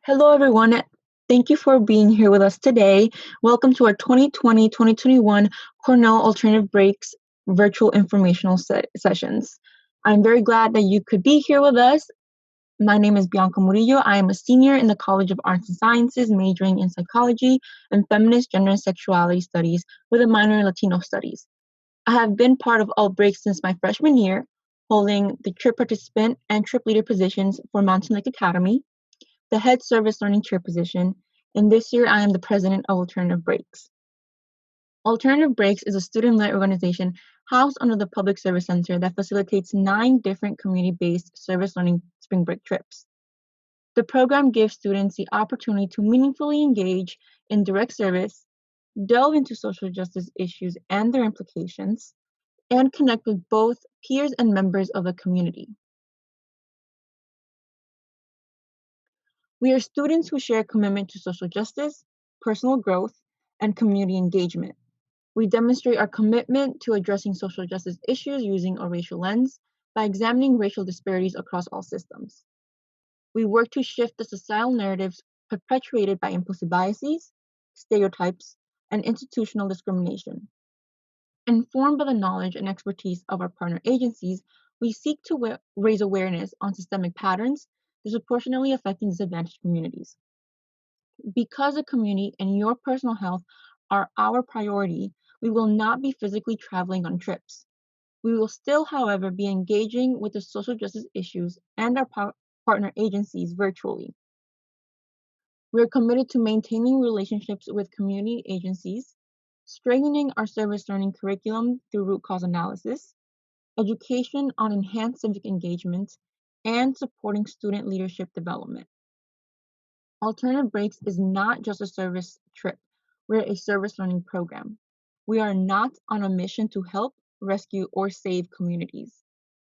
Hello, everyone. Thank you for being here with us today. Welcome to our 2020-2021 Cornell Alternative Breaks virtual informational sessions. I'm very glad that you could be here with us. My name is Bianca Murillo. I am a senior in the College of Arts and Sciences, majoring in psychology and feminist gender and sexuality studies with a minor in Latino studies. I have been part of all breaks since my freshman year, holding the trip participant and trip leader positions for Mountain Lake Academy, the head service learning chair position, and this year I am the president of Alternative Breaks. Alternative Breaks is a student-led organization housed under the Public Service Center that facilitates 9 different community-based service learning spring break trips. The program gives students the opportunity to meaningfully engage in direct service, delve into social justice issues and their implications, and connect with both peers and members of the community. We are students who share a commitment to social justice, personal growth, and community engagement. We demonstrate our commitment to addressing social justice issues using a racial lens by examining racial disparities across all systems. We work to shift the societal narratives perpetuated by implicit biases, stereotypes, and institutional discrimination. Informed by the knowledge and expertise of our partner agencies, we seek to raise awareness on systemic patterns disproportionately affecting disadvantaged communities. Because the community and your personal health are our priority, we will not be physically traveling on trips. We will still, however, be engaging with the social justice issues and our partner agencies virtually. We are committed to maintaining relationships with community agencies, strengthening our service learning curriculum through root cause analysis, education on enhanced civic engagement, and supporting student leadership development. Alternative Breaks is not just a service trip, we're a service learning program. We are not on a mission to help, rescue, or save communities.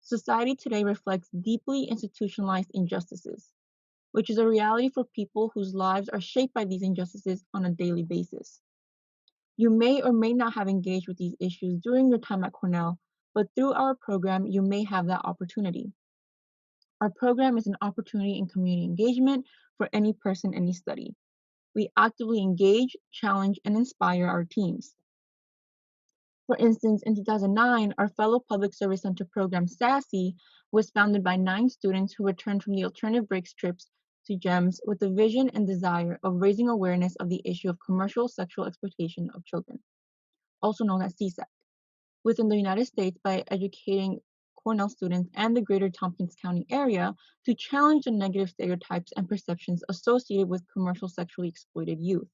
Society today reflects deeply institutionalized injustices, which is a reality for people whose lives are shaped by these injustices on a daily basis. You may or may not have engaged with these issues during your time at Cornell, but through our program, you may have that opportunity. Our program is an opportunity in community engagement for any person, any study. We actively engage, challenge, and inspire our teams. For instance, in 2009, our fellow Public Service Center program, SASSY, was founded by 9 students who returned from the Alternative Breaks trips to GEMS with the vision and desire of raising awareness of the issue of commercial sexual exploitation of children, also known as CSEC, within the United States by educating Cornell students and the greater Tompkins County area to challenge the negative stereotypes and perceptions associated with commercial sexually exploited youth.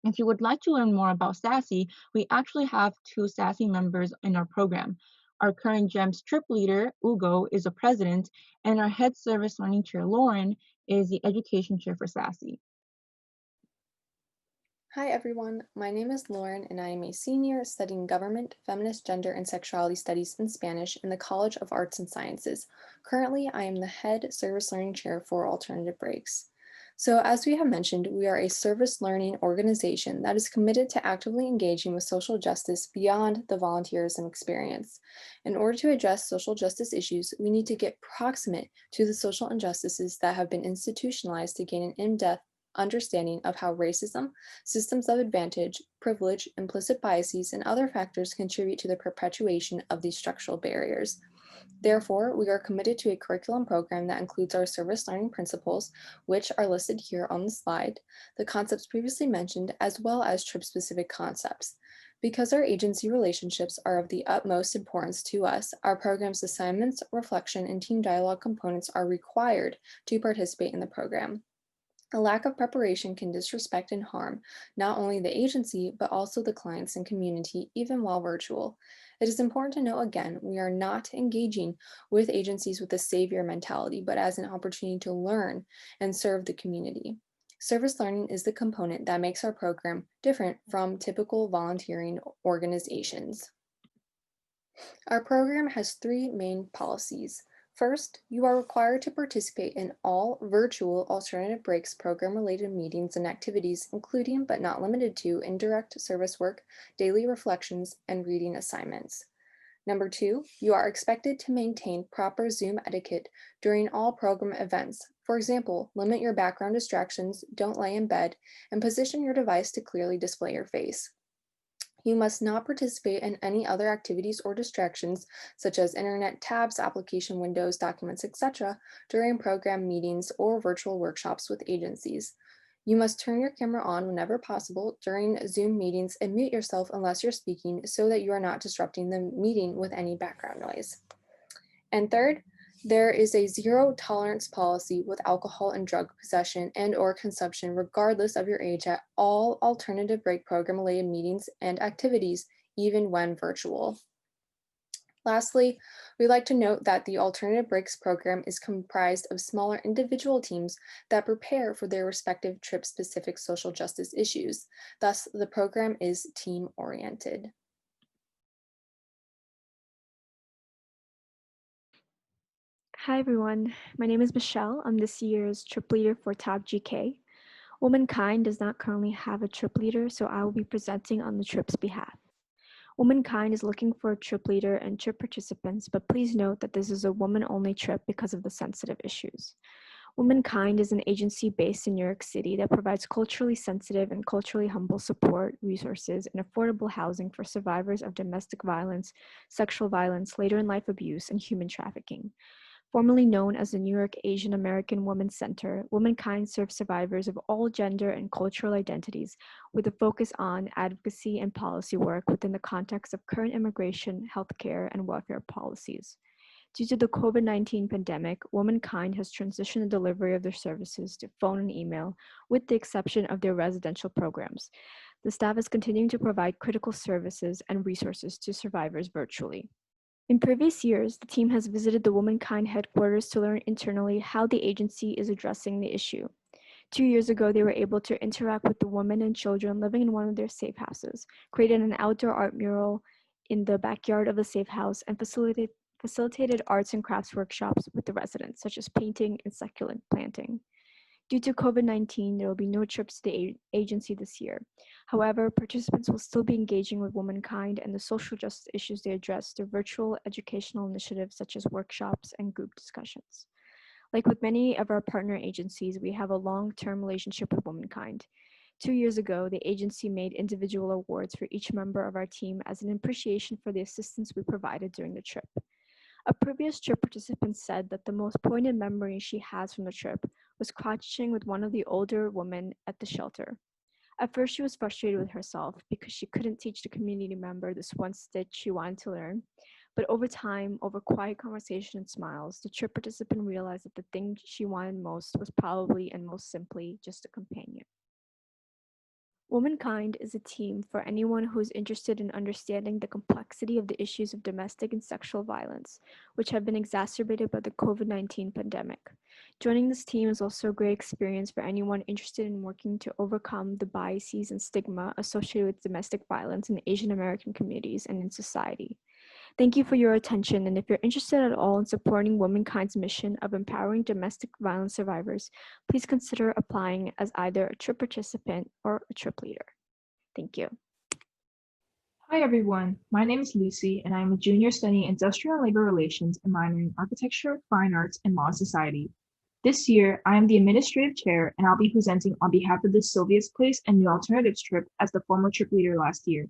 If you would like to learn more about SASSY, we actually have 2 SASSY members in our program. Our current GEMS trip leader, Ugo, is a president, and our head service learning chair, Lauren, is the education chair for SASSY. Hi everyone, my name is Lauren and I am a senior studying government, feminist gender and sexuality studies in Spanish in the College of Arts and Sciences. Currently, I am the head service learning chair for Alternative Breaks. So as we have mentioned, we are a service learning organization that is committed to actively engaging with social justice beyond the volunteerism experience. In order to address social justice issues, we need to get proximate to the social injustices that have been institutionalized to gain an in-depth understanding of how racism, systems of advantage, privilege, implicit biases, and other factors contribute to the perpetuation of these structural barriers. Therefore, we are committed to a curriculum program that includes our service learning principles, which are listed here on the slide, the concepts previously mentioned, as well as trip-specific concepts. Because our agency relationships are of the utmost importance to us, our program's assignments, reflection, and team dialogue components are required to participate in the program. A lack of preparation can disrespect and harm not only the agency, but also the clients and community, even while virtual. It is important to note again, we are not engaging with agencies with a savior mentality, but as an opportunity to learn and serve the community. Service learning is the component that makes our program different from typical volunteering organizations. Our program has 3 main policies. First, you are required to participate in all virtual Alternative Breaks program-related meetings and activities, including but not limited to indirect service work, daily reflections, and reading assignments. Number 2, you are expected to maintain proper Zoom etiquette during all program events, For example, limit your background distractions, don't lay in bed, and position your device to clearly display your face. You must not participate in any other activities or distractions, such as internet tabs, application windows, documents, etc., during program meetings or virtual workshops with agencies. You must turn your camera on whenever possible during Zoom meetings and mute yourself unless you're speaking so that you are not disrupting the meeting with any background noise. And third, there is a zero tolerance policy with alcohol and drug possession and or consumption regardless of your age at all alternative break program related meetings and activities, even when virtual. Lastly, we'd like to note that the Alternative Breaks program is comprised of smaller individual teams that prepare for their respective trip-specific social justice issues. Thus, the program is team-oriented. Hi everyone, my name is Michelle. I'm this year's trip leader for Tab GK. Womankind does not currently have a trip leader, so I will be presenting on the trip's behalf. Womankind is looking for a trip leader and trip participants, but please note that this is a woman-only trip because of the sensitive issues. Womankind is an agency based in New York City that provides culturally sensitive and culturally humble support, resources, and affordable housing for survivors of domestic violence, sexual violence, later in life abuse, and human trafficking. Formerly known as the New York Asian American Women's Center, Womankind serves survivors of all gender and cultural identities with a focus on advocacy and policy work within the context of current immigration, healthcare, and welfare policies. Due to the COVID-19 pandemic, Womankind has transitioned the delivery of their services to phone and email, with the exception of their residential programs. The staff is continuing to provide critical services and resources to survivors virtually. In previous years, the team has visited the Womankind headquarters to learn internally how the agency is addressing the issue. 2 years ago, they were able to interact with the women and children living in one of their safe houses, created an outdoor art mural in the backyard of the safe house, and facilitated arts and crafts workshops with the residents, such as painting and succulent planting. Due to COVID-19, there will be no trips to the agency this year. However, participants will still be engaging with Womankind and the social justice issues they address through virtual educational initiatives such as workshops and group discussions. Like with many of our partner agencies, we have a long-term relationship with Womankind. 2 years ago, the agency made individual awards for each member of our team as an appreciation for the assistance we provided during the trip. A previous trip participant said that the most poignant memory she has from the trip was crouching with one of the older women at the shelter. At first, she was frustrated with herself because she couldn't teach the community member this one stitch she wanted to learn. But over time, over quiet conversation and smiles, the trip participant realized that the thing she wanted most was probably and most simply just a companion. Womankind is a team for anyone who is interested in understanding the complexity of the issues of domestic and sexual violence, which have been exacerbated by the COVID-19 pandemic. Joining this team is also a great experience for anyone interested in working to overcome the biases and stigma associated with domestic violence in Asian American communities and in society. Thank you for your attention, and if you're interested at all in supporting Womankind's mission of empowering domestic violence survivors, please consider applying as either a trip participant or a trip leader. Thank you. Hi everyone, my name is Lucy and I am a junior studying Industrial and Labor Relations and minor in Architecture, Fine Arts, and Law and Society. This year, I am the Administrative Chair and I'll be presenting on behalf of the Sylvia's Place and New Alternatives trip as the former trip leader last year.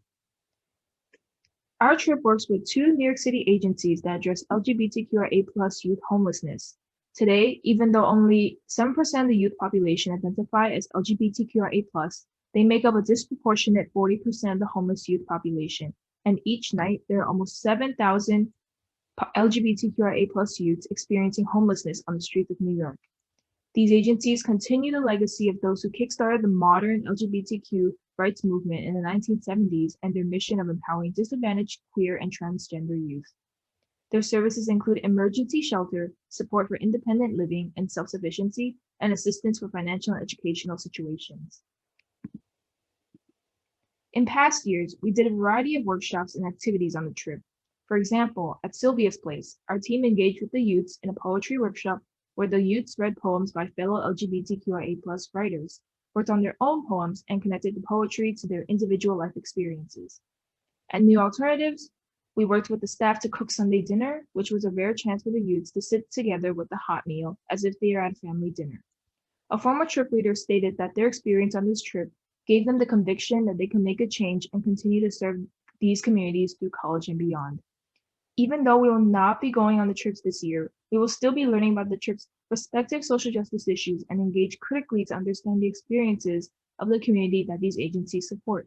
Our trip works with 2 New York City agencies that address LGBTQIA+ youth homelessness. Today, even though only 7% of the youth population identify as LGBTQIA+, they make up a disproportionate 40% of the homeless youth population, and each night there are almost 7,000 LGBTQIA+ youths experiencing homelessness on the streets of New York. These agencies continue the legacy of those who kickstarted the modern LGBTQ rights movement in the 1970s and their mission of empowering disadvantaged queer and transgender youth. Their services include emergency shelter, support for independent living and self-sufficiency, and assistance for financial and educational situations. In past years, we did a variety of workshops and activities on the trip. For example, at Sylvia's Place, our team engaged with the youths in a poetry workshop where the youths read poems by fellow LGBTQIA+ writers, worked on their own poems, and connected the poetry to their individual life experiences. At New Alternatives, We worked with the staff to cook Sunday dinner, which was a rare chance for the youths to sit together with a hot meal as if they are at a family dinner. A former trip leader stated that their experience on this trip gave them the conviction that they can make a change and continue to serve these communities through college and beyond. Even though we will not be going on the trips this year, we will still be learning about the trip's respective social justice issues and engage critically to understand the experiences of the community that these agencies support.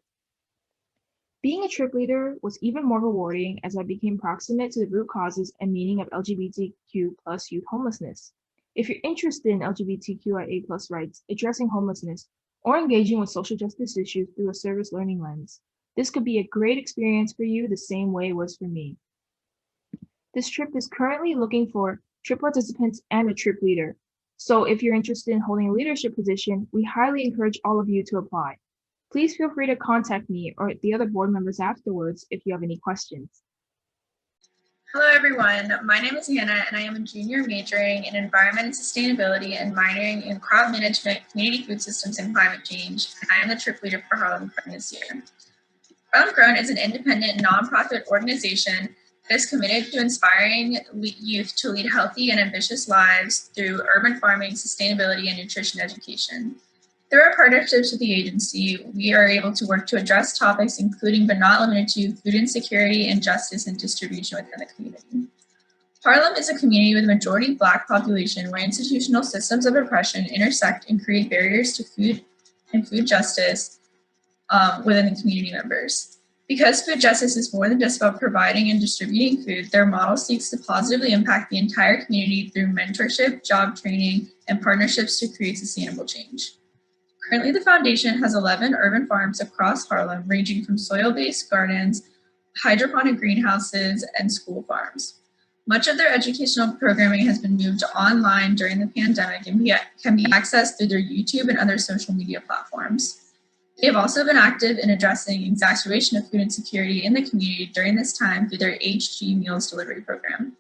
Being a trip leader was even more rewarding as I became proximate to the root causes and meaning of LGBTQ plus youth homelessness. If you're interested in LGBTQIA plus rights, addressing homelessness, or engaging with social justice issues through a service learning lens, this could be a great experience for you the same way it was for me. This trip is currently looking for trip participants and a trip leader. So if you're interested in holding a leadership position, we highly encourage all of you to apply. Please feel free to contact me or the other board members afterwards if you have any questions. Hello everyone, my name is Hannah and I am a junior majoring in environment and sustainability and minoring in crop management, community food systems, and climate change. I am the trip leader for Harlem Grown this year. Harlem Grown is an independent nonprofit organization that is committed to inspiring youth to lead healthy and ambitious lives through urban farming, sustainability, and nutrition education. Through our partnerships with the agency, we are able to work to address topics including but not limited to food insecurity and justice and distribution within the community. Harlem is a community with a majority Black population where institutional systems of oppression intersect and create barriers to food and food justice within the community members. Because food justice is more than just about providing and distributing food, their model seeks to positively impact the entire community through mentorship, job training, and partnerships to create sustainable change. Currently, the foundation has 11 urban farms across Harlem, ranging from soil-based gardens, hydroponic greenhouses, and school farms. Much of their educational programming has been moved online during the pandemic and can be accessed through their YouTube and other social media platforms. They have also been active in addressing exacerbation of food insecurity in the community during this time through their HG Meals Delivery program.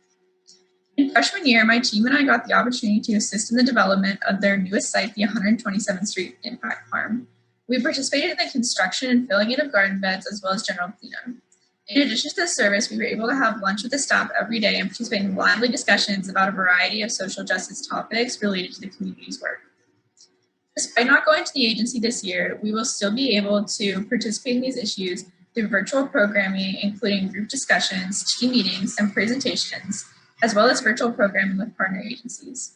In freshman year, my team and I got the opportunity to assist in the development of their newest site, the 127th Street Impact Farm. We participated in the construction and filling in of garden beds as well as general cleanup. In addition to this service, we were able to have lunch with the staff every day and participate in lively discussions about a variety of social justice topics related to the community's work. Despite not going to the agency this year, we will still be able to participate in these issues through virtual programming, including group discussions, team meetings, and presentations, as well as virtual programming with partner agencies.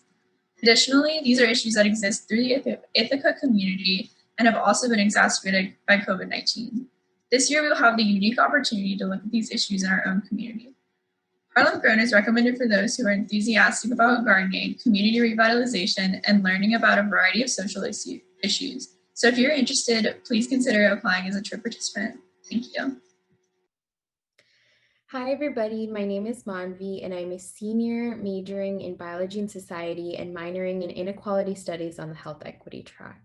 Additionally, these are issues that exist through the Ithaca community and have also been exacerbated by COVID-19. This year, we will have the unique opportunity to look at these issues in our own community. Harlem Grown is recommended for those who are enthusiastic about gardening, community revitalization, and learning about a variety of social issues. So if you're interested, please consider applying as a trip participant. Thank you. Hi everybody, my name is Manvi and I'm a senior majoring in biology and society and minoring in inequality studies on the health equity track.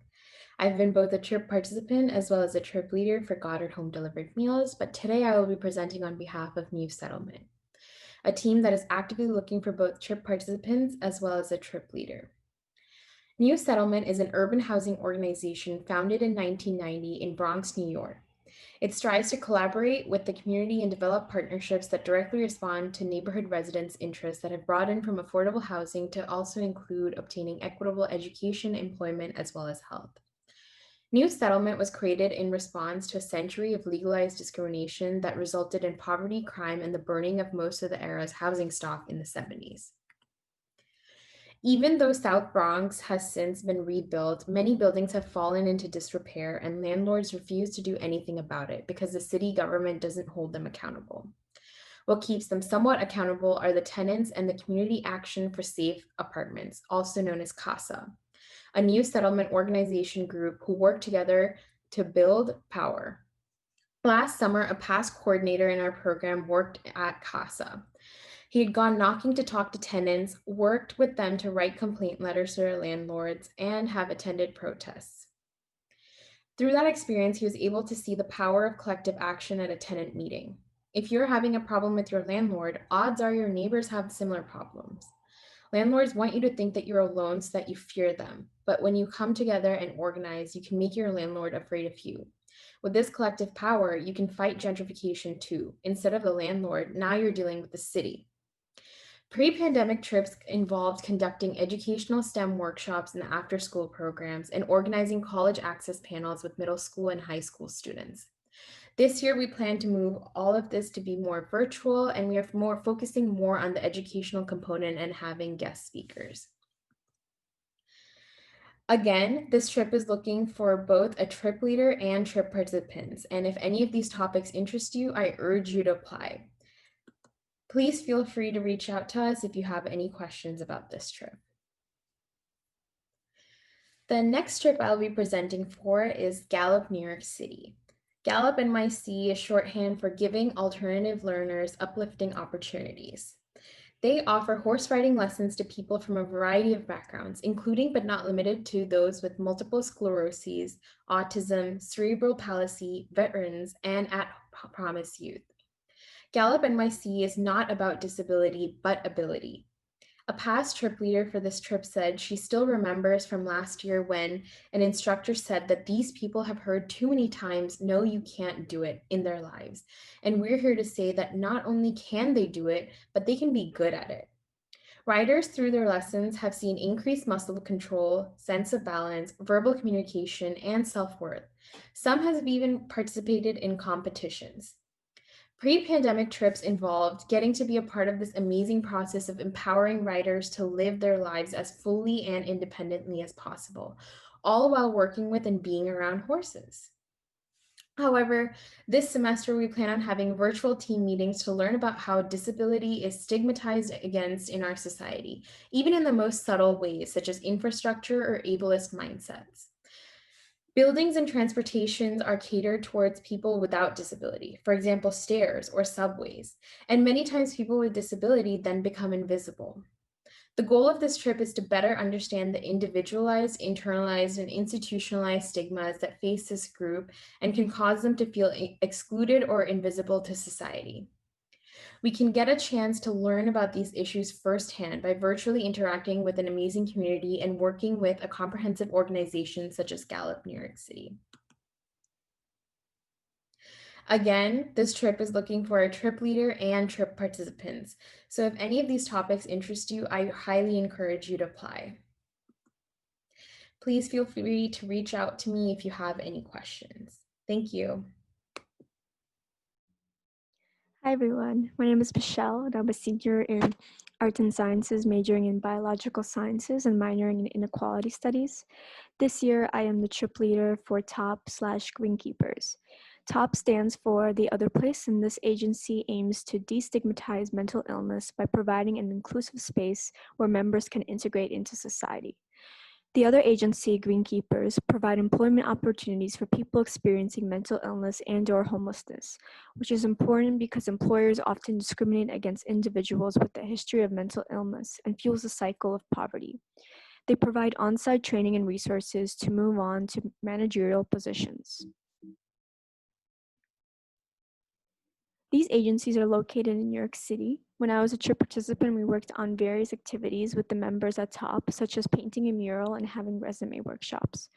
I've been both a trip participant as well as a trip leader for Goddard Home Delivered Meals, but today I will be presenting on behalf of New Settlement, a team that is actively looking for both trip participants as well as a trip leader. New Settlement is an urban housing organization founded in 1990 in Bronx, New York. It strives to collaborate with the community and develop partnerships that directly respond to neighborhood residents' interests that have broadened from affordable housing to also include obtaining equitable education, employment, as well as health. New Settlement was created in response to a century of legalized discrimination that resulted in poverty, crime, and the burning of most of the era's housing stock in the 70s. Even though South Bronx has since been rebuilt, many buildings have fallen into disrepair and landlords refuse to do anything about it because the city government doesn't hold them accountable. What keeps them somewhat accountable are the tenants and the Community Action for Safe Apartments, also known as CASA, a new settlement organization group who work together to build power. Last summer, a past coordinator in our program worked at CASA. He had gone knocking to talk to tenants, worked with them to write complaint letters to their landlords, and have attended protests. Through that experience, he was able to see the power of collective action at a tenant meeting. If you're having a problem with your landlord, odds are your neighbors have similar problems. Landlords want you to think that you're alone so that you fear them. But when you come together and organize, you can make your landlord afraid of you. With this collective power, you can fight gentrification too. Instead of the landlord, now you're dealing with the city. Pre-pandemic trips involved conducting educational STEM workshops and after-school programs and organizing college access panels with middle school and high school students. This year, we plan to move all of this to be more virtual, and we are focusing more on the educational component and having guest speakers. Again, this trip is looking for both a trip leader and trip participants. And if any of these topics interest you, I urge you to apply. Please feel free to reach out to us if you have any questions about this trip. The next trip I'll be presenting for is Gallup, New York City. Gallup NYC is shorthand for giving alternative learners uplifting opportunities. They offer horse riding lessons to people from a variety of backgrounds, including but not limited to those with multiple sclerosis, autism, cerebral palsy, veterans, and at-promise youth. Gallup NYC is not about disability, but ability. A past trip leader for this trip said she still remembers from last year when an instructor said that these people have heard too many times, "No, you can't do it," in their lives. And we're here to say that not only can they do it, but they can be good at it. Riders through their lessons have seen increased muscle control, sense of balance, verbal communication, and self-worth. Some have even participated in competitions. Pre-pandemic trips involved getting to be a part of this amazing process of empowering riders to live their lives as fully and independently as possible, all while working with and being around horses. However, this semester we plan on having virtual team meetings to learn about how disability is stigmatized against in our society, even in the most subtle ways, such as infrastructure or ableist mindsets. Buildings and transportations are catered towards people without disability, for example, stairs or subways, and many times people with disability then become invisible. The goal of this trip is to better understand the individualized, internalized, and institutionalized stigmas that face this group and can cause them to feel excluded or invisible to society. We can get a chance to learn about these issues firsthand by virtually interacting with an amazing community and working with a comprehensive organization such as Gallup, New York City. Again, this trip is looking for a trip leader and trip participants. So if any of these topics interest you, I highly encourage you to apply. Please feel free to reach out to me if you have any questions. Thank you. Hi everyone, my name is Michelle and I'm a senior in Arts and Sciences, majoring in Biological Sciences and minoring in Inequality Studies. This year I am the trip leader for TOP/Greenkeepers. TOP stands for The Other Place, and this agency aims to destigmatize mental illness by providing an inclusive space where members can integrate into society. The other agency, Greenkeepers, provide employment opportunities for people experiencing mental illness and/or homelessness, which is important because employers often discriminate against individuals with a history of mental illness and fuels a cycle of poverty. They provide on-site training and resources to move on to managerial positions. These agencies are located in New York City. When I was a trip participant, we worked on various activities with the members at TOP, such as painting a mural and having resume workshops.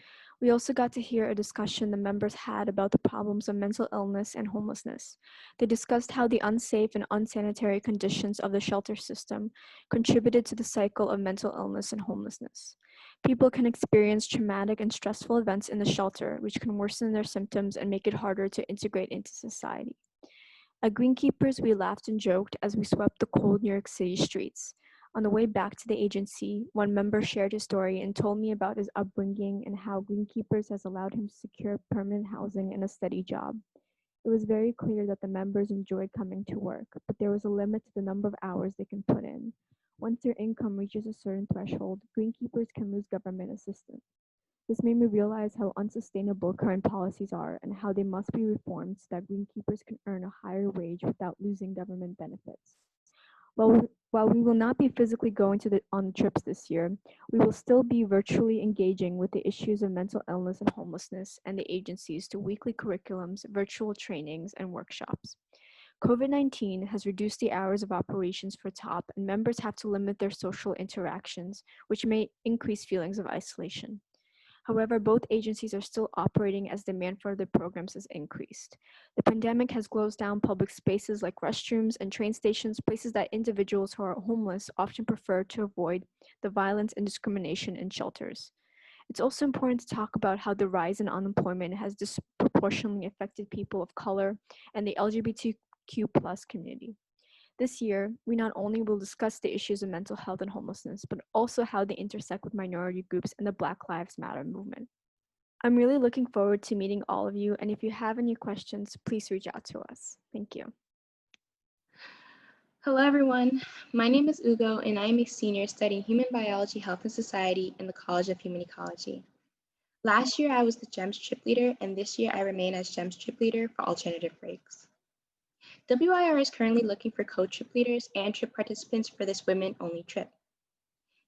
We also got to hear a discussion the members had about the problems of mental illness and homelessness. They discussed how the unsafe and unsanitary conditions of the shelter system contributed to the cycle of mental illness and homelessness. People can experience traumatic and stressful events in the shelter, which can worsen their symptoms and make it harder to integrate into society. At Greenkeepers, we laughed and joked as we swept the cold New York City streets. On the way back to the agency, one member shared his story and told me about his upbringing and how Greenkeepers has allowed him to secure permanent housing and a steady job. It was very clear that the members enjoyed coming to work, but there was a limit to the number of hours they can put in. Once their income reaches a certain threshold, Greenkeepers can lose government assistance. This made me realize how unsustainable current policies are and how they must be reformed so that greenkeepers can earn a higher wage without losing government benefits. While we will not be physically going on trips this year, we will still be virtually engaging with the issues of mental illness and homelessness and the agencies through weekly curriculums, virtual trainings, and workshops. COVID-19 has reduced the hours of operations for TOP, and members have to limit their social interactions, which may increase feelings of isolation. However, both agencies are still operating as demand for their programs has increased. The pandemic has closed down public spaces like restrooms and train stations, places that individuals who are homeless often prefer to avoid the violence and discrimination in shelters. It's also important to talk about how the rise in unemployment has disproportionately affected people of color and the LGBTQ plus community. This year, we not only will discuss the issues of mental health and homelessness, but also how they intersect with minority groups and the Black Lives Matter movement. I'm really looking forward to meeting all of you, and if you have any questions, please reach out to us. Thank you. Hello, everyone. My name is Ugo, and I am a senior studying human biology, health, and society in the College of Human Ecology. Last year, I was the GEMS trip leader, and this year I remain as GEMS trip leader for alternative breaks. WIR is currently looking for co-trip leaders and trip participants for this women-only trip.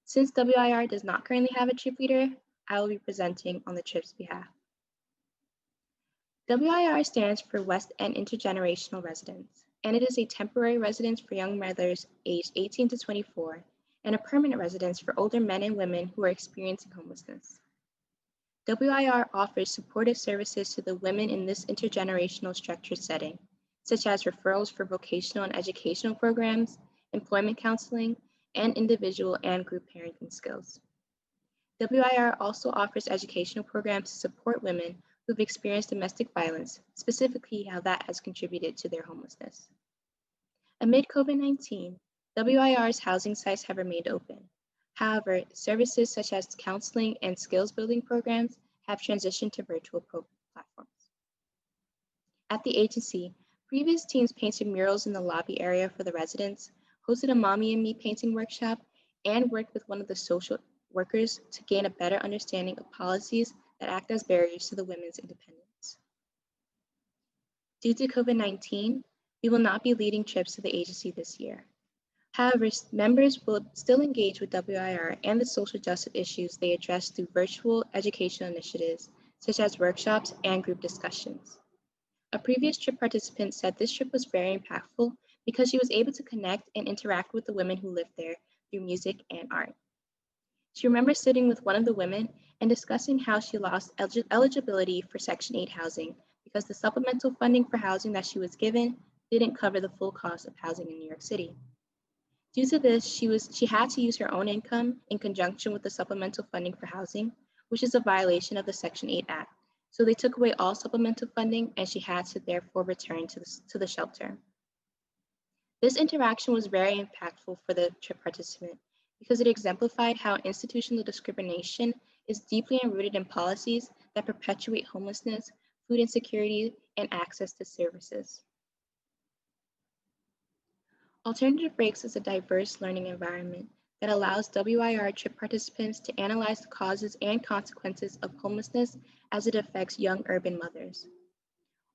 Since WIR does not currently have a trip leader, I will be presenting on the trip's behalf. WIR stands for West End Intergenerational Residence, and it is a temporary residence for young mothers aged 18 to 24 and a permanent residence for older men and women who are experiencing homelessness. WIR offers supportive services to the women in this intergenerational structured setting, such as referrals for vocational and educational programs, employment counseling, and individual and group parenting skills. WIR also offers educational programs to support women who've experienced domestic violence, specifically how that has contributed to their homelessness. Amid COVID-19, WIR's housing sites have remained open. However, services such as counseling and skills building programs have transitioned to virtual platforms. At the agency, previous teams painted murals in the lobby area for the residents, hosted a Mommy and Me painting workshop, and worked with one of the social workers to gain a better understanding of policies that act as barriers to the women's independence. Due to COVID-19, we will not be leading trips to the agency this year. However, members will still engage with WIR and the social justice issues they address through virtual educational initiatives, such as workshops and group discussions. A previous trip participant said this trip was very impactful because she was able to connect and interact with the women who lived there through music and art. She remembers sitting with one of the women and discussing how she lost eligibility for Section 8 housing because the supplemental funding for housing that she was given didn't cover the full cost of housing in New York City. Due to this, she had to use her own income in conjunction with the supplemental funding for housing, which is a violation of the Section 8 Act. So they took away all supplemental funding and she had to therefore return to the shelter. This interaction was very impactful for the trip participant because it exemplified how institutional discrimination is deeply enrooted in policies that perpetuate homelessness, food insecurity, and access to services. Alternative Breaks is a diverse learning environment that allows WIR trip participants to analyze the causes and consequences of homelessness as it affects young urban mothers.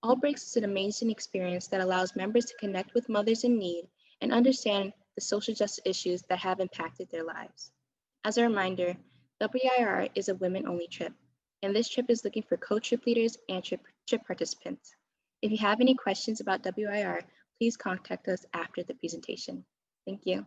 All Breaks is an amazing experience that allows members to connect with mothers in need and understand the social justice issues that have impacted their lives. As a reminder, WIR is a women-only trip, and this trip is looking for co-trip leaders and trip participants. If you have any questions about WIR, please contact us after the presentation. Thank you.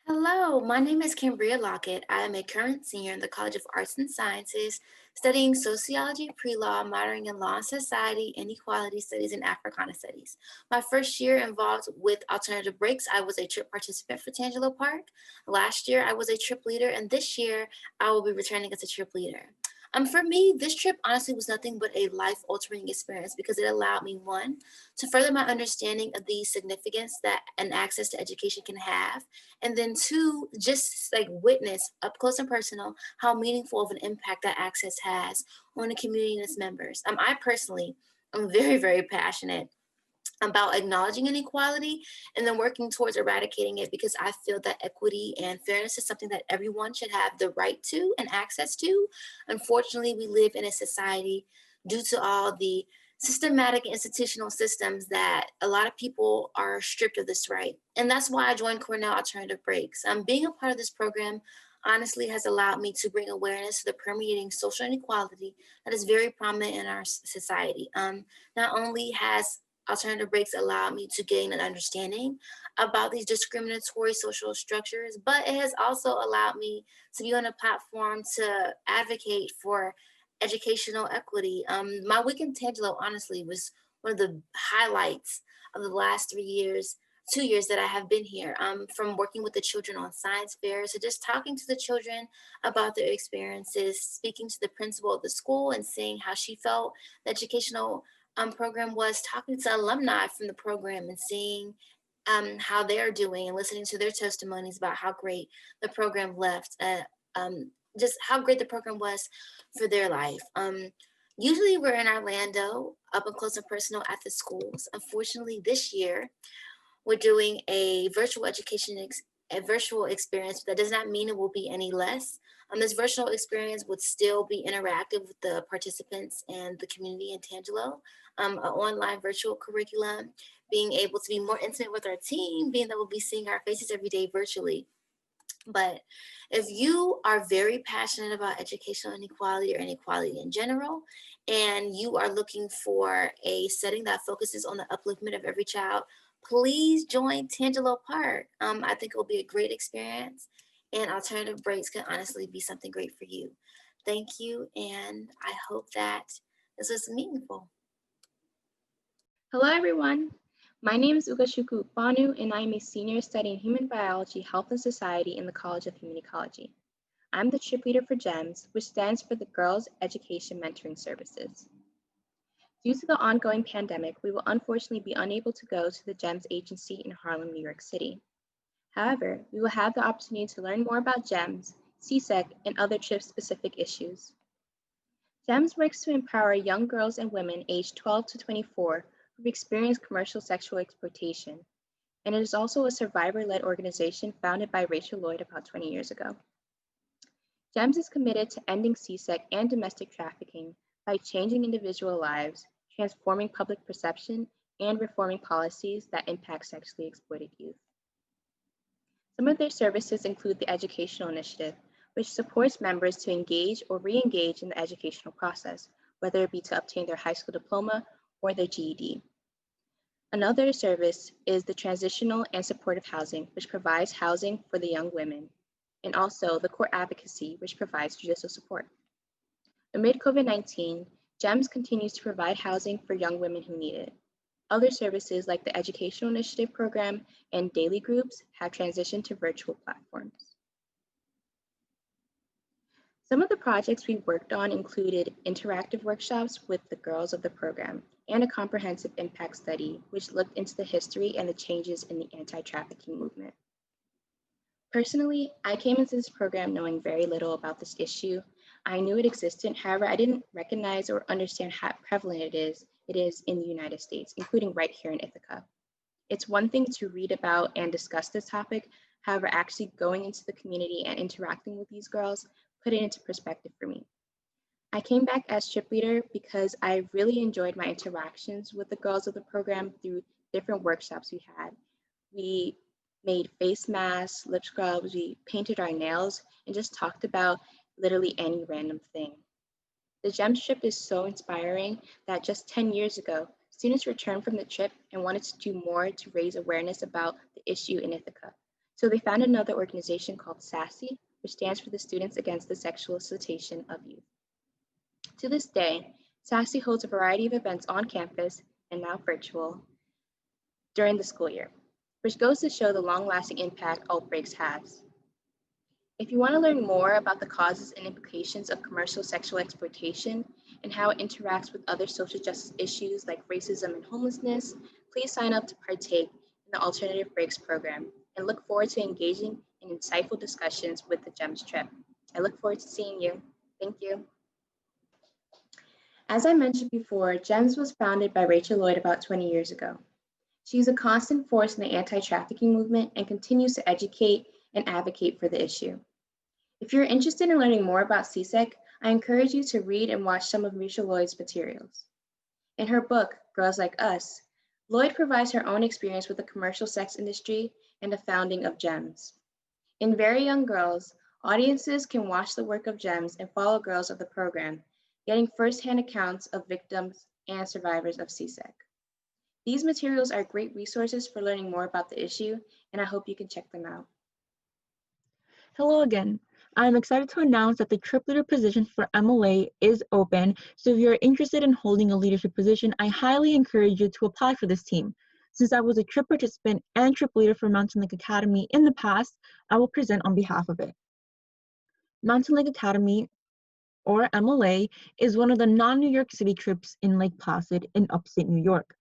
Hello, my name is Cambria Lockett. I am a current senior in the College of Arts and Sciences, studying sociology, pre-law, minoring in law and society, inequality studies, and Africana studies. My first year involved with alternative breaks, I was a trip participant for Tangelo Park. Last year, I was a trip leader, and this year, I will be returning as a trip leader. For me, this trip honestly was nothing but a life-altering experience because it allowed me, one, to further my understanding of the significance that an access to education can have, and then two, just like witness up close and personal how meaningful of an impact that access has on the community and its members. I personally am very, very passionate about acknowledging inequality and then working towards eradicating it because I feel that equity and fairness is something that everyone should have the right to and access to. Unfortunately, we live in a society due to all the systematic institutional systems that a lot of people are stripped of this right. And that's why I joined Cornell Alternative Breaks. Being a part of this program honestly has allowed me to bring awareness to the permeating social inequality that is very prominent in our society. Not only has alternative breaks allowed me to gain an understanding about these discriminatory social structures, but it has also allowed me to be on a platform to advocate for educational equity. My week in Tangelo, honestly, was one of the highlights of the last 3 years, 2 years that I have been here, from working with the children on science fairs to just talking to the children about their experiences, speaking to the principal of the school and seeing how she felt the educational program was, talking to alumni from the program and seeing how they're doing and listening to their testimonies about how great the program just how great the program was for their life. Usually we're in Orlando, up and close and personal at the schools. Unfortunately, this year we're doing a a virtual experience. But that does not mean it will be any less. This virtual experience would still be interactive with the participants and the community in Tangelo. An online virtual curriculum, being able to be more intimate with our team, being that we'll be seeing our faces every day virtually. But if you are very passionate about educational inequality or inequality in general, and you are looking for a setting that focuses on the upliftment of every child, please join Tangelo Park. I think it will be a great experience, and alternative breaks can honestly be something great for you. Thank you, and I hope that this was meaningful. Hello, everyone. My name is Ugashuku Banu, and I am a senior studying human biology, health, and society in the College of Human Ecology. I'm the trip leader for GEMS, which stands for the Girls Education Mentoring Services. Due to the ongoing pandemic, we will unfortunately be unable to go to the GEMS agency in Harlem, New York City. However, we will have the opportunity to learn more about GEMS, CSEC, and other trip-specific issues. GEMS works to empower young girls and women aged 12 to 24 who've experienced commercial sexual exploitation, and it is also a survivor-led organization founded by Rachel Lloyd about 20 years ago. GEMS is committed to ending CSEC and domestic trafficking by changing individual lives, transforming public perception, and reforming policies that impact sexually exploited youth. Some of their services include the Educational Initiative, which supports members to engage or re-engage in the educational process, whether it be to obtain their high school diploma or their GED. Another service is the Transitional and Supportive Housing, which provides housing for the young women, and also the Court Advocacy, which provides judicial support. Amid COVID-19, GEMS continues to provide housing for young women who need it. Other services like the Educational Initiative Program and daily groups have transitioned to virtual platforms. Some of the projects we worked on included interactive workshops with the girls of the program and a comprehensive impact study, which looked into the history and the changes in the anti-trafficking movement. Personally, I came into this program knowing very little about this issue. I knew it existed, however, I didn't recognize or understand how prevalent it is in the United States, including right here in Ithaca. It's one thing to read about and discuss this topic, however, actually going into the community and interacting with these girls put it into perspective for me. I came back as trip leader because I really enjoyed my interactions with the girls of the program through different workshops we had. We made face masks, lip scrubs, we painted our nails, and just talked about literally any random thing. The GEMS trip is so inspiring that just 10 years ago, students returned from the trip and wanted to do more to raise awareness about the issue in Ithaca. So they founded another organization called SASSY, which stands for the Students Against the Sexual Exploitation of Youth. To this day, SASSY holds a variety of events on campus and now virtual during the school year, which goes to show the long-lasting impact alt breaks has. If you want to learn more about the causes and implications of commercial sexual exploitation and how it interacts with other social justice issues like racism and homelessness, please sign up to partake in the Alternative Breaks program and look forward to engaging in insightful discussions with the GEMS trip. I look forward to seeing you. Thank you. As I mentioned before, GEMS was founded by Rachel Lloyd about 20 years ago. She's a constant force in the anti-trafficking movement and continues to educate and advocate for the issue. If you're interested in learning more about CSEC, I encourage you to read and watch some of Rachel Lloyd's materials. In her book, Girls Like Us, Lloyd provides her own experience with the commercial sex industry and the founding of GEMS. In Very Young Girls, audiences can watch the work of GEMS and follow girls of the program, getting firsthand accounts of victims and survivors of CSEC. These materials are great resources for learning more about the issue, and I hope you can check them out. Hello again. I'm excited to announce that the trip leader position for MLA is open, so if you're interested in holding a leadership position, I highly encourage you to apply for this team. Since I was a trip participant and trip leader for Mountain Lake Academy in the past, I will present on behalf of it. Mountain Lake Academy, or MLA, is one of the non-New York City trips in Lake Placid in upstate New York.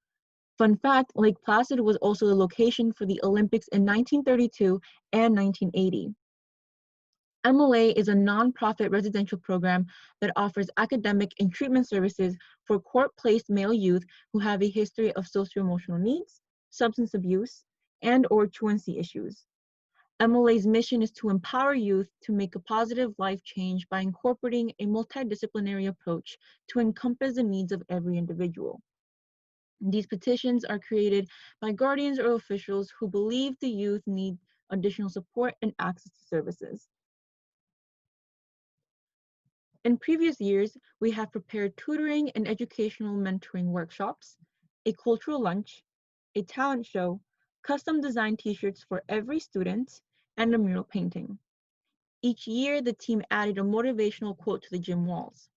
Fun fact, Lake Placid was also the location for the Olympics in 1932 and 1980. MLA is a nonprofit residential program that offers academic and treatment services for court-placed male youth who have a history of socio-emotional needs, substance abuse, and/or truancy issues. MLA's mission is to empower youth to make a positive life change by incorporating a multidisciplinary approach to encompass the needs of every individual. These petitions are created by guardians or officials who believe the youth need additional support and access to services. In previous years, we have prepared tutoring and educational mentoring workshops, a cultural lunch, a talent show, custom designed t-shirts for every student, and a mural painting. Each year, the team added a motivational quote to the gym walls.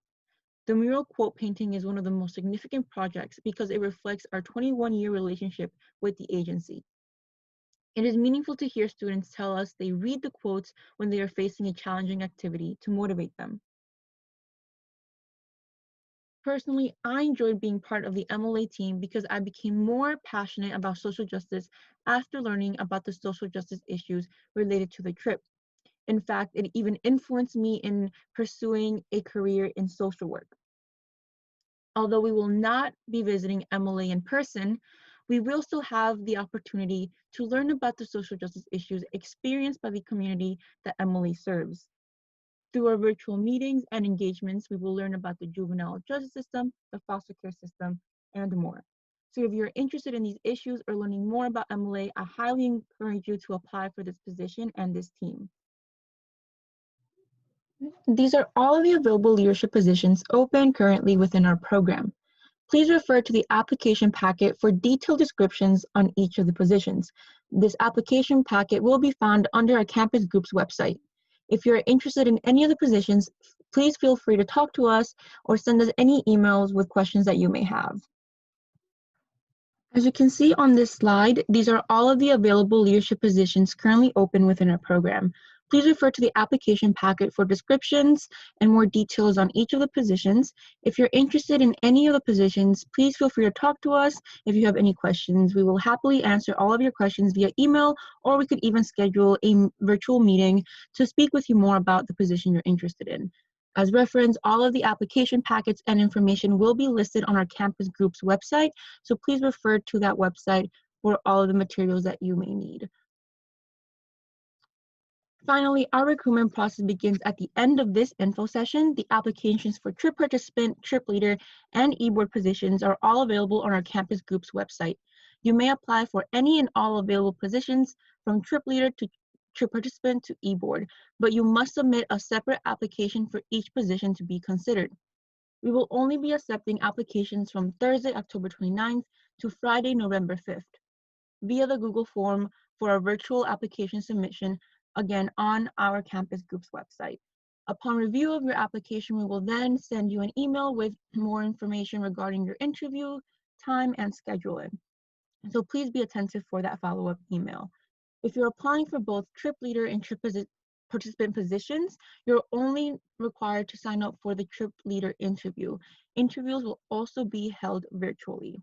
The mural quote painting is one of the most significant projects because it reflects our 21-year relationship with the agency. It is meaningful to hear students tell us they read the quotes when they are facing a challenging activity to motivate them. Personally, I enjoyed being part of the MLA team because I became more passionate about social justice after learning about the social justice issues related to the trip. In fact, it even influenced me in pursuing a career in social work. Although we will not be visiting MLA in person, we will still have the opportunity to learn about the social justice issues experienced by the community that MLA serves. Through our virtual meetings and engagements, we will learn about the juvenile justice system, the foster care system, and more. So if you're interested in these issues or learning more about MLA, I highly encourage you to apply for this position and this team. These are all of the available leadership positions open currently within our program. Please refer to the application packet for detailed descriptions on each of the positions. This application packet will be found under our campus group's website. If you're interested in any of the positions, please feel free to talk to us or send us any emails with questions that you may have. As you can see on this slide, these are all of the available leadership positions currently open within our program. Please refer to the application packet for descriptions and more details on each of the positions. If you're interested in any of the positions, please feel free to talk to us. If you have any questions, we will happily answer all of your questions via email, or we could even schedule a virtual meeting to speak with you more about the position you're interested in. As reference, all of the application packets and information will be listed on our campus group's website, so please refer to that website for all of the materials that you may need. Finally, our recruitment process begins at the end of this info session. The applications for trip participant, trip leader, and e-board positions are all available on our campus group's website. You may apply for any and all available positions from trip leader to trip participant to e-board, but you must submit a separate application for each position to be considered. We will only be accepting applications from Thursday, October 29th to Friday, November 5th via the Google form for our virtual application submission, again on our campus group's website. Upon review of your application, we will then send you an email with more information regarding your interview, time, and scheduling. So please be attentive for that follow-up email. If you're applying for both trip leader and trip participant positions, you're only required to sign up for the trip leader interview. Interviews will also be held virtually.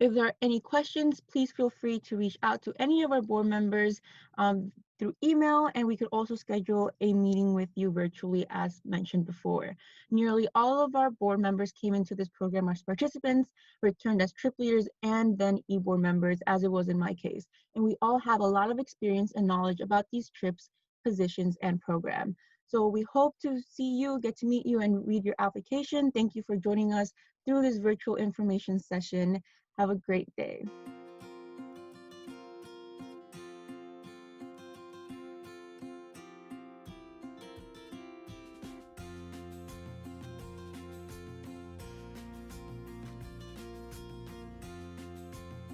If there are any questions, please feel free to reach out to any of our board members through email, and we could also schedule a meeting with you virtually as mentioned before. Nearly all of our board members came into this program as participants, returned as trip leaders, and then e-board members, as it was in my case. And we all have a lot of experience and knowledge about these trips, positions, and program. So we hope to see you, get to meet you, and read your application. Thank you for joining us through this virtual information session. Have a great day.